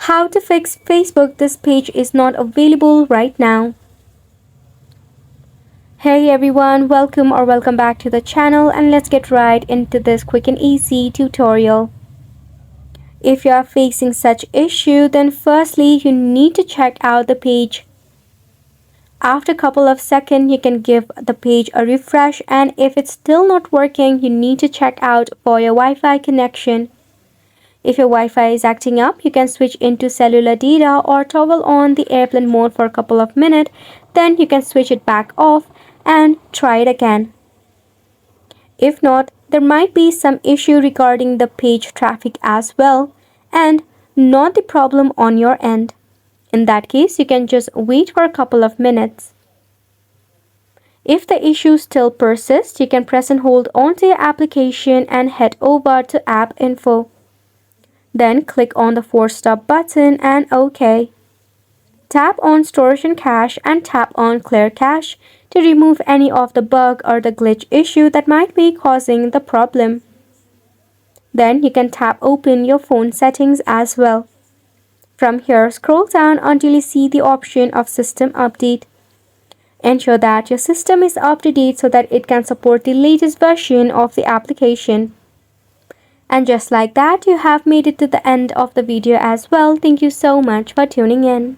How to fix Facebook this page is not available right now. Hey everyone, welcome back to the channel, and let's get right into this quick and easy tutorial. If you are facing such issue, then firstly you need to check out the page. After a couple of seconds, you can give the page a refresh, and if it's still not working, you need to check out for your Wi-Fi connection. If your Wi-Fi is acting up, you can switch into cellular data or toggle on the airplane mode for a couple of minutes. Then you can switch it back off and try it again. If not, there might be some issue regarding the page traffic as well, and not the problem on your end. In that case, you can just wait for a couple of minutes. If the issue still persists, you can press and hold onto your application and head over to App Info. Then click on the Force Stop button and OK. Tap on Storage and Cache and tap on Clear Cache to remove any of the bug or the glitch issue that might be causing the problem. Then you can tap Open your phone settings as well. From here, scroll down until you see the option of System Update. Ensure that your system is up to date so that it can support the latest version of the application. And just like that, you have made it to the end of the video as well. Thank you so much for tuning in.